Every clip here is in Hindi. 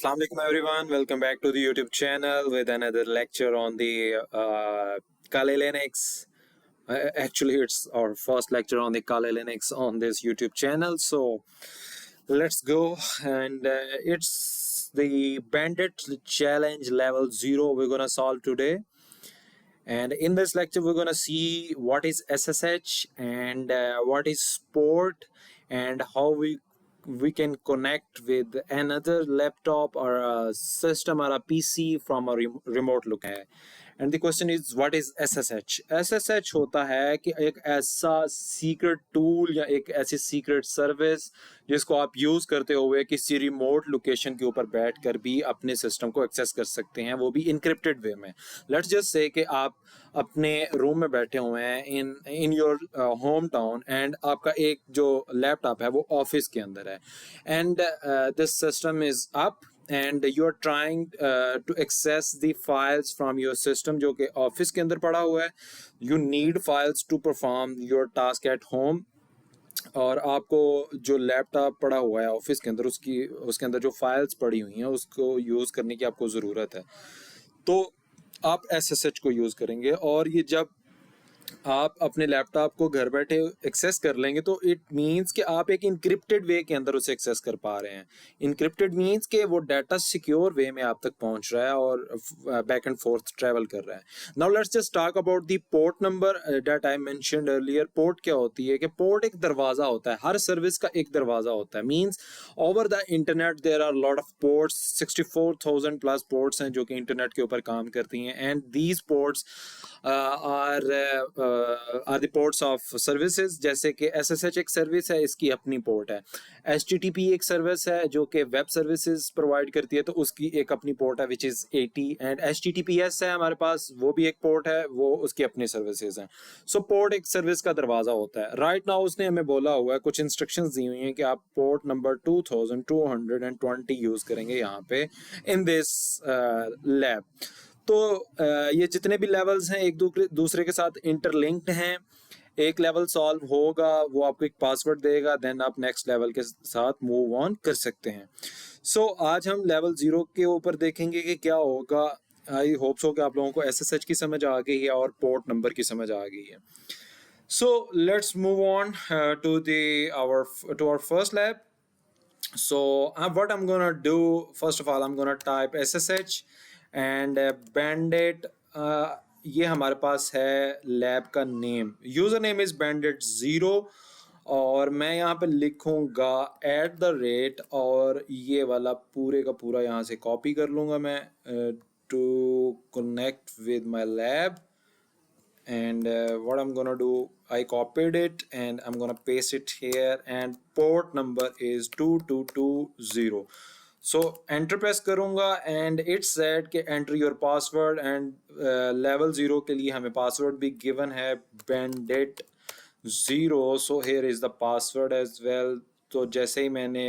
Assalamu alaikum everyone. Welcome back to the YouTube channel with another lecture on the Kali Linux. Actually, it's our first lecture on the Kali Linux on this YouTube channel. So let's go. And it's the Bandit Challenge Level 0 we're gonna solve today. And in this lecture, we're gonna see what is SSH and what is port and how we can connect with another laptop or a system or a PC from a remote location. And the question is what is SSH? SSH होता है कि एक ऐसा सीक्रेट टूल या एक ऐसी सीक्रेट सर्विस जिसको आप यूज करते हुए किसी रिमोट लोकेशन के ऊपर बैठकर भी अपने सिस्टम को एक्सेस कर सकते हैं, वो भी इनक्रिप्टेड वे में। लेट्स जस्ट से कि आप अपने रूम में बैठे हुए हैं in your home town and आपका एक जो लैपटॉप है वो ऑफिस के अंदर है and this system is up and you are trying to access the files from your system जो कि ऑफिस के अंदर पड़ा हुआ है। You need files to perform your task at home और आपको जो लैपटॉप पड़ा हुआ है ऑफिस के अंदर उसके अंदर जो फाइल्स पड़ी हुई हैं उसको यूज़ करने की आपको ज़रूरत है। तो आप SSH को यूज़ करेंगे और ये जब आप अपने लैपटॉप को घर बैठे एक्सेस कर लेंगे तो इट मींस कि आप एक इनक्रिप्टेड वे के अंदर उसे एक्सेस कर पा रहे हैं। इनक्रिप्टेड मींस कि वो डाटा सिक्योर वे में आप तक पहुंच रहा है और बैक एंड फोर्थ ट्रैवल कर रहा है। Now let's just talk about the port number that I mentioned earlier. Port क्या होती है कि पोर्ट एक दरवाज़ा होता है, हर सर्विस का एक दरवाज़ा होता है। Means over the internet there are lot of ports, 64,000 plus ports हैं जो कि इंटरनेट के ऊपर काम करती हैं and these ports are the ports of services. जैसे कि SSH एक सर्विस है, इसकी अपनी पोर्ट है। HTTP एक सर्विस है जो कि वेब सर्विसेज प्रोवाइड करती है, तो उसकी एक अपनी पोर्ट है विच इज़ 80 एंड HTTPS है हमारे पास, वो भी एक पोर्ट है, वो उसकी अपनी सर्विसेज हैं। सो पोर्ट एक सर्विस का दरवाज़ा होता है। राइट नाउ उसने हमें बोला हुआ है, कुछ इंस्ट्रक्शंस दी हुई हैं कि आप पोर्ट नंबर 2220 यूज़ करेंगे यहाँ पे इन दिस लैब। तो ये जितने भी लेवल्स हैं एक दूसरे के साथ इंटरलिंक्ड हैं। एक लेवल सॉल्व होगा, वो आपको एक पासवर्ड देगा, देन आप नेक्स्ट लेवल के साथ मूव ऑन कर सकते हैं। सो आज हम लेवल 0 के ऊपर देखेंगे कि क्या होगा। आई होप सो कि आप लोगों को SSH की समझ आ गई है और पोर्ट नंबर की समझ आ गई है। So let's move on to our first lab. So what I'm gonna do, first of all I'm gonna type SSH and bandit। ये हमारे पास है लैब का name, user name is bandit 0 और मैं यहाँ पे लिखूँगा @ और ये वाला पूरे का पूरा यहाँ से कॉपी कर लूँगा मैं to connect with my lab. And what I'm gonna do, I copied it and I'm gonna paste it here and port number is 2220। so enter press करूँगा and it said कि enter your password and level 0 के लिए हमें password भी given है bandit 0। so here is the password as well। तो जैसे ही मैंने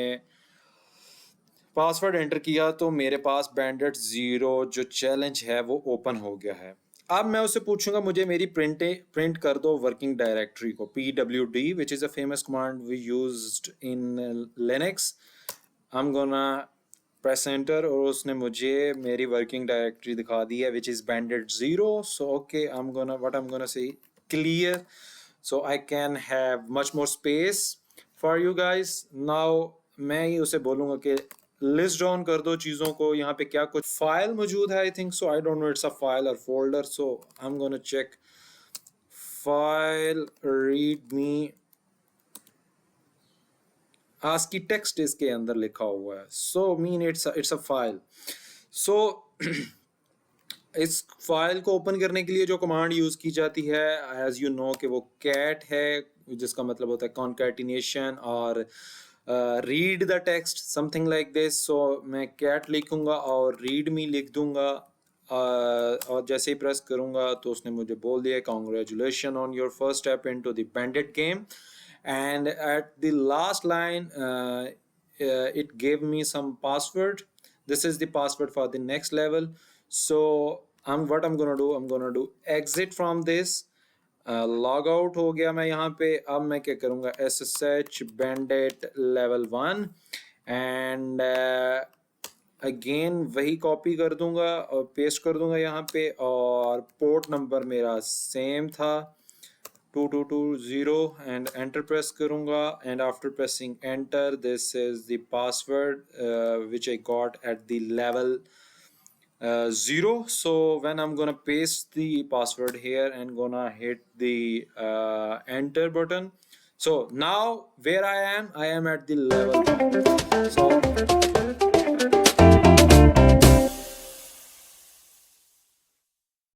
पासवर्ड एंटर किया तो मेरे पास bandit 0 जो चैलेंज है वो ओपन हो गया है। अब मैं उससे पूछूंगा मुझे मेरी प्रिंट कर दो वर्किंग डायरेक्टरी को, pwd which is a famous command we used in Linux. I am gonna press enter और उसने मुझे मेरी वर्किंग डायरेक्टरी दिखा दी है which is bandit 0। So okay I am gonna say clear so I can have much more space for you guys. Now मैं ही उसे बोलूँगा कि लिस्ट डाउन कर दो चीज़ों को, यहाँ पे क्या कुछ फाइल मौजूद है। I think so, I don't know it's a file और folder. So I am gonna check file read me ASCII text इसके अंदर लिखा हुआ है। So mean it's a file. So इस फाइल को ओपन करने के लिए जो कमांड यूज़ की जाती है एज यू नो कि वो कैट है, जिसका मतलब होता है कॉन्कैटिनेशन और read the text something like this. So मैं कैट लिखूंगा और रीड मी लिख दूंगा और जैसे ही प्रेस करूंगा तो उसने मुझे बोल दिया congratulation on your first step into the bandit game and at the last line it gave me some password. This is the password for the next level. So what I'm gonna do exit from this, log out हो गया मैं यहाँ पे। अब मैं क्या करूँगा SSH bandit level 1 and again वही कॉपी कर दूंगा और पेस्ट कर दूंगा यहाँ पे, और पोर्ट नंबर मेरा सेम था 2220, एंड एंटर प्रेस करूंगा, and after pressing enter this is the password which I got at the level 0. So when I'm gonna paste the password here and gonna hit the enter button, so now where I am at the level 1. So